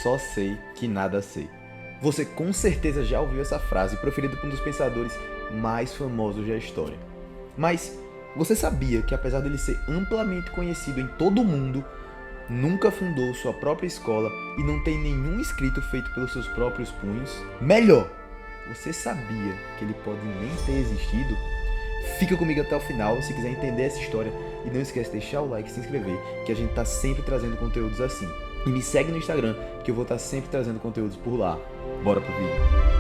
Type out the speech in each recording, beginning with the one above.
Só sei que nada sei. Você com certeza já ouviu essa frase proferida por um dos pensadores mais famosos da história. Mas você sabia que apesar dele ser amplamente conhecido em todo o mundo, nunca fundou sua própria escola e não tem nenhum escrito feito pelos seus próprios punhos? Melhor, você sabia que ele pode nem ter existido? Fica comigo até o final se quiser entender essa história e não esquece de deixar o like e se inscrever, que a gente tá sempre trazendo conteúdos assim. E me segue no Instagram, que eu vou estar sempre trazendo conteúdos por lá. Bora pro vídeo.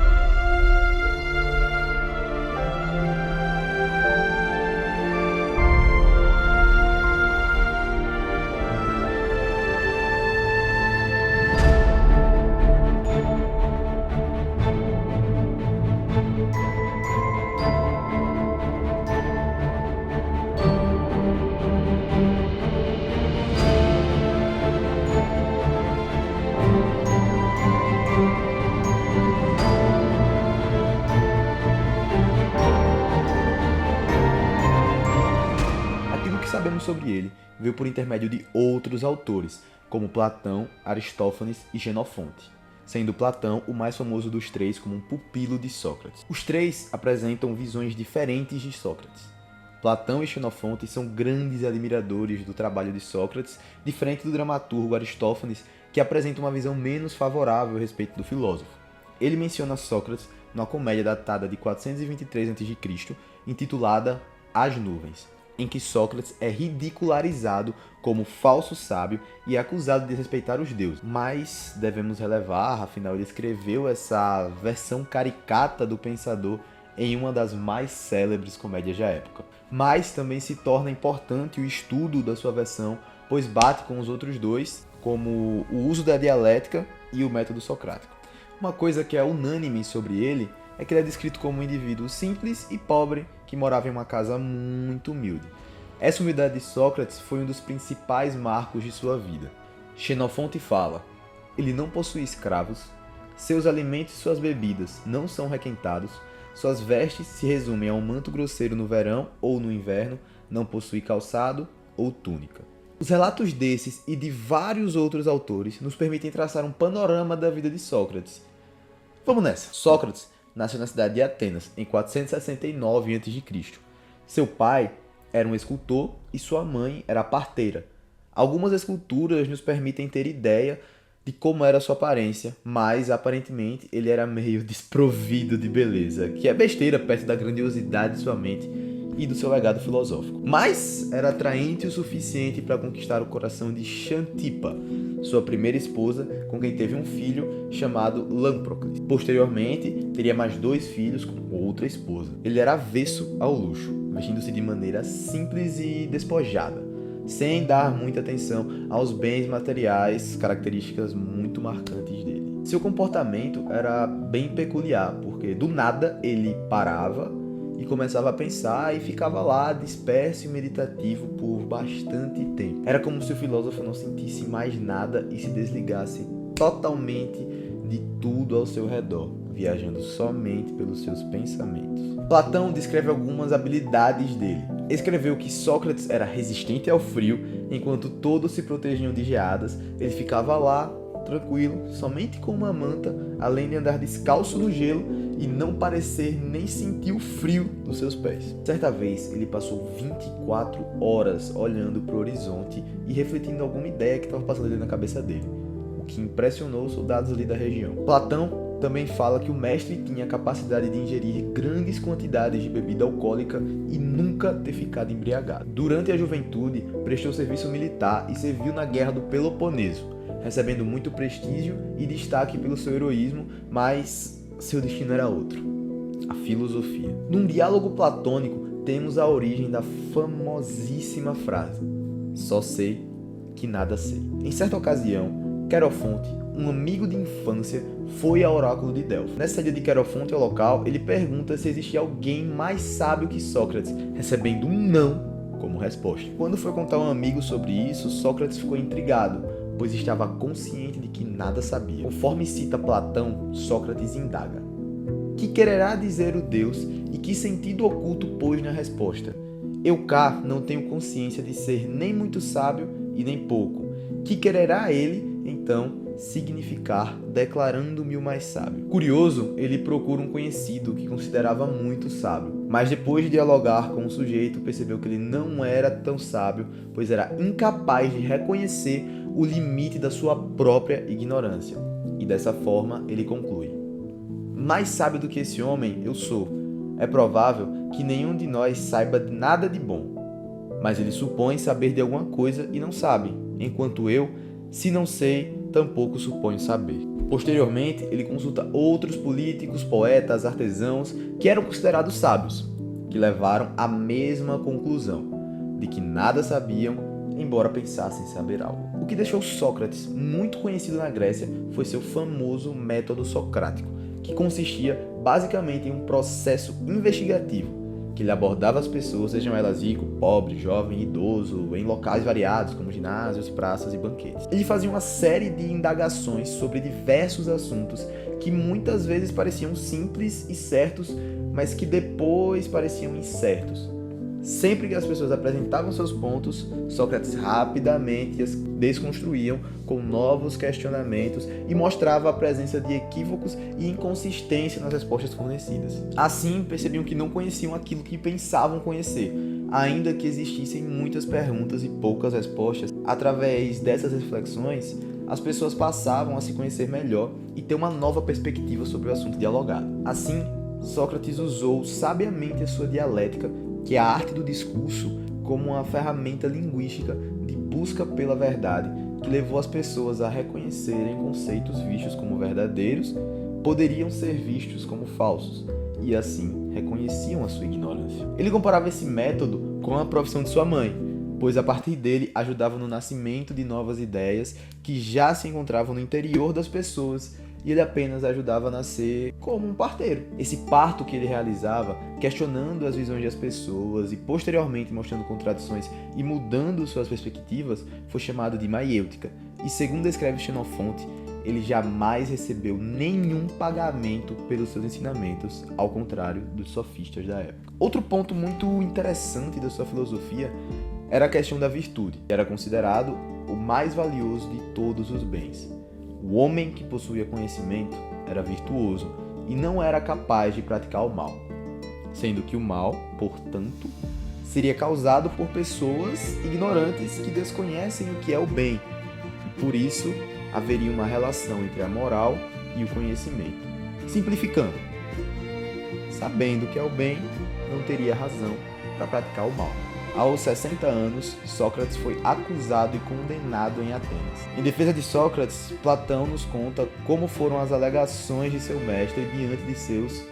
Aquilo que sabemos sobre ele veio por intermédio de outros autores, como Platão, Aristófanes e Xenofonte, sendo Platão o mais famoso dos três como um pupilo de Sócrates. Os três apresentam visões diferentes de Sócrates. Platão e Xenofonte são grandes admiradores do trabalho de Sócrates, diferente do dramaturgo Aristófanes, que apresenta uma visão menos favorável a respeito do filósofo. Ele menciona Sócrates numa comédia datada de 423 a.C., intitulada As Nuvens, em que Sócrates é ridicularizado como falso sábio e é acusado de desrespeitar os deuses. Mas devemos relevar, afinal ele escreveu essa versão caricata do pensador em uma das mais célebres comédias da época. Mas também se torna importante o estudo da sua versão, pois bate com os outros dois, como o uso da dialética e o método socrático. Uma coisa que é unânime sobre ele é que ele é descrito como um indivíduo simples e pobre que morava em uma casa muito humilde. Essa humildade de Sócrates foi um dos principais marcos de sua vida. Xenofonte fala: ele não possui escravos, seus alimentos e suas bebidas não são requentados, suas vestes se resumem a um manto grosseiro no verão ou no inverno, não possui calçado ou túnica. Os relatos desses e de vários outros autores nos permitem traçar um panorama da vida de Sócrates. Vamos nessa! Sócrates nasceu na cidade de Atenas, em 469 a.C. Seu pai era um escultor e sua mãe era parteira. Algumas esculturas nos permitem ter ideia de como era sua aparência, mas aparentemente ele era meio desprovido de beleza, que é besteira perto da grandiosidade de sua mente e do seu legado filosófico. Mas era atraente o suficiente para conquistar o coração de Xantipa, sua primeira esposa, com quem teve um filho chamado Lamprócles. Posteriormente, teria mais 2 filhos com outra esposa. Ele era avesso ao luxo, vestindo-se de maneira simples e despojada, sem dar muita atenção aos bens materiais, características muito marcantes dele. Seu comportamento era bem peculiar, porque do nada ele parava e começava a pensar e ficava lá disperso e meditativo por bastante tempo. Era como se o filósofo não sentisse mais nada e se desligasse totalmente de tudo ao seu redor, viajando somente pelos seus pensamentos. Platão descreve algumas habilidades dele. Escreveu que Sócrates era resistente ao frio, enquanto todos se protegiam de geadas, ele ficava lá, tranquilo, somente com uma manta, além de andar descalço no gelo e não parecer nem sentir o frio nos seus pés. Certa vez, ele passou 24 horas olhando para o horizonte e refletindo alguma ideia que estava passando ali na cabeça dele, o que impressionou os soldados ali da região. Platão também fala que o mestre tinha a capacidade de ingerir grandes quantidades de bebida alcoólica e nunca ter ficado embriagado. Durante a juventude, prestou serviço militar e serviu na Guerra do Peloponeso, recebendo muito prestígio e destaque pelo seu heroísmo, mas seu destino era outro: a filosofia. Num diálogo platônico, temos a origem da famosíssima frase: só sei que nada sei. Em certa ocasião, Querofonte, um amigo de infância, foi ao oráculo de Delfos. Nessa ida de Querofonte ao local, ele pergunta se existia alguém mais sábio que Sócrates, recebendo um não como resposta. Quando foi contar a um amigo sobre isso, Sócrates ficou intrigado, pois estava consciente de que nada sabia. Conforme cita Platão, Sócrates indaga: que quererá dizer o Deus e que sentido oculto pôs na resposta? Eu cá não tenho consciência de ser nem muito sábio e nem pouco. Que quererá ele, então, significar declarando-me o mais sábio. Curioso, ele procura um conhecido que considerava muito sábio, mas depois de dialogar com o sujeito, percebeu que ele não era tão sábio, pois era incapaz de reconhecer o limite da sua própria ignorância. E dessa forma, ele conclui: mais sábio do que esse homem eu sou. É provável que nenhum de nós saiba nada de bom, mas ele supõe saber de alguma coisa e não sabe, enquanto eu, se não sei, tampouco suponho saber. Posteriormente, ele consulta outros políticos, poetas, artesãos que eram considerados sábios, que levaram à mesma conclusão, de que nada sabiam, embora pensassem saber algo. O que deixou Sócrates muito conhecido na Grécia foi seu famoso método socrático, que consistia basicamente em um processo investigativo, que ele abordava as pessoas, sejam elas rico, pobre, jovem, idoso, em locais variados, como ginásios, praças e banquetes. Ele fazia uma série de indagações sobre diversos assuntos que muitas vezes pareciam simples e certos, mas que depois pareciam incertos. Sempre que as pessoas apresentavam seus pontos, Sócrates rapidamente as desconstruíam com novos questionamentos e mostrava a presença de equívocos e inconsistência nas respostas fornecidas. Assim, percebiam que não conheciam aquilo que pensavam conhecer, ainda que existissem muitas perguntas e poucas respostas. Através dessas reflexões, as pessoas passavam a se conhecer melhor e ter uma nova perspectiva sobre o assunto dialogado. Assim, Sócrates usou sabiamente a sua dialética, que é a arte do discurso, como uma ferramenta linguística de busca pela verdade, que levou as pessoas a reconhecerem conceitos vistos como verdadeiros, poderiam ser vistos como falsos, e assim reconheciam a sua ignorância. Ele comparava esse método com a profissão de sua mãe, pois a partir dele ajudava no nascimento de novas ideias que já se encontravam no interior das pessoas, e ele apenas ajudava a nascer como um parteiro. Esse parto que ele realizava, questionando as visões das pessoas e posteriormente mostrando contradições e mudando suas perspectivas, foi chamado de maiêutica. E segundo escreve Xenofonte, ele jamais recebeu nenhum pagamento pelos seus ensinamentos, ao contrário dos sofistas da época. Outro ponto muito interessante da sua filosofia era a questão da virtude, que era considerado o mais valioso de todos os bens. O homem que possuía conhecimento era virtuoso e não era capaz de praticar o mal, sendo que o mal, portanto, seria causado por pessoas ignorantes que desconhecem o que é o bem, e por isso haveria uma relação entre a moral e o conhecimento. Simplificando, sabendo o que é o bem, não teria razão para praticar o mal. Aos 60 anos, Sócrates foi acusado e condenado em Atenas. Em defesa de Sócrates, Platão nos conta como foram as alegações de seu mestre diante de seus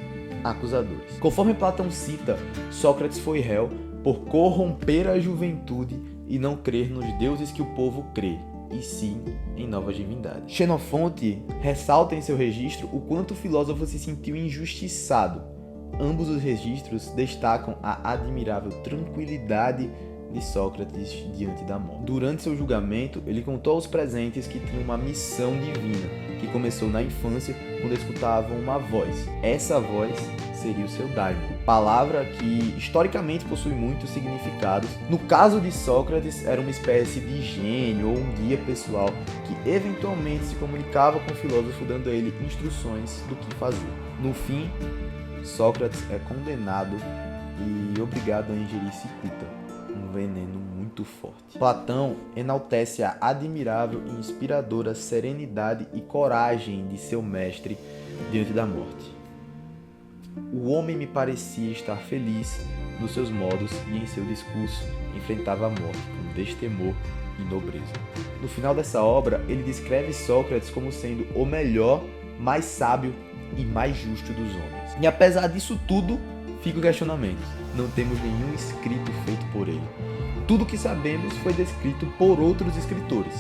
acusadores. Conforme Platão cita, Sócrates foi réu por corromper a juventude e não crer nos deuses que o povo crê, e sim em novas divindades. Xenofonte ressalta em seu registro o quanto o filósofo se sentiu injustiçado. Ambos os registros destacam a admirável tranquilidade de Sócrates diante da morte. Durante seu julgamento, ele contou aos presentes que tinha uma missão divina, que começou na infância, quando escutavam uma voz. Essa voz seria o seu daimon, palavra que historicamente possui muitos significados. No caso de Sócrates, era uma espécie de gênio ou um guia pessoal que eventualmente se comunicava com o filósofo, dando a ele instruções do que fazer. No fim, Sócrates é condenado e obrigado a ingerir cicuta, um veneno muito forte. Platão enaltece a admirável e inspiradora serenidade e coragem de seu mestre diante da morte. O homem me parecia estar feliz nos seus modos e em seu discurso enfrentava a morte com destemor e nobreza. No final dessa obra, ele descreve Sócrates como sendo o melhor, mais sábio e mais justo dos homens. E apesar disso tudo, fica o questionamento. Não temos nenhum escrito feito por ele. Tudo o que sabemos foi descrito por outros escritores.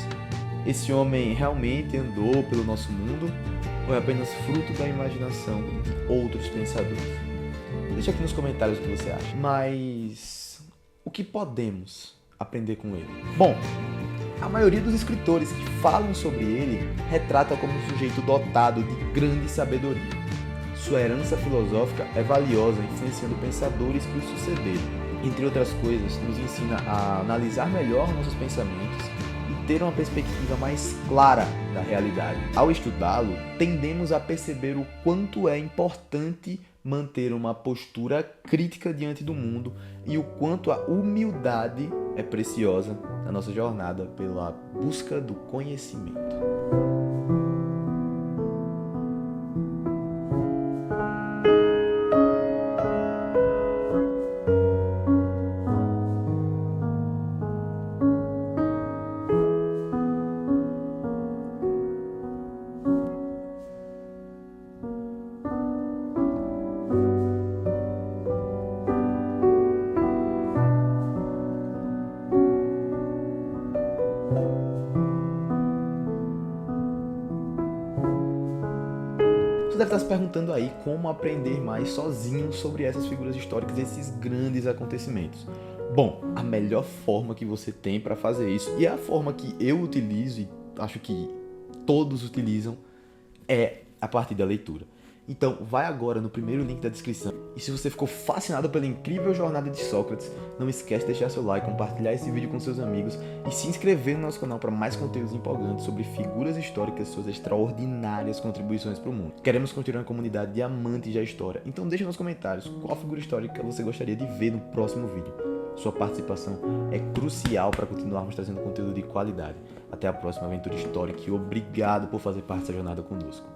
Esse homem realmente andou pelo nosso mundo ou é apenas fruto da imaginação de outros pensadores? Deixa aqui nos comentários o que você acha. Mas o que podemos aprender com ele? Bom, a maioria dos escritores que falam sobre ele retrata como um sujeito dotado de grande sabedoria. Sua herança filosófica é valiosa, influenciando pensadores que o sucederam. Entre outras coisas, nos ensina a analisar melhor nossos pensamentos, e ter uma perspectiva mais clara da realidade. Ao estudá-lo, tendemos a perceber o quanto é importante manter uma postura crítica diante do mundo e o quanto a humildade é preciosa na nossa jornada pela busca do conhecimento. Você deve estar se perguntando aí como aprender mais sozinho sobre essas figuras históricas, esses grandes acontecimentos. Bom, a melhor forma que você tem para fazer isso, e é a forma que eu utilizo e acho que todos utilizam, é a partir da leitura. Então, vai agora no primeiro link da descrição. E se você ficou fascinado pela incrível jornada de Sócrates, não esquece de deixar seu like, compartilhar esse vídeo com seus amigos e se inscrever no nosso canal para mais conteúdos empolgantes sobre figuras históricas e suas extraordinárias contribuições para o mundo. Queremos construir uma comunidade de amantes da história, então deixe nos comentários qual figura histórica você gostaria de ver no próximo vídeo. Sua participação é crucial para continuarmos trazendo conteúdo de qualidade. Até a próxima aventura histórica e obrigado por fazer parte dessa jornada conosco.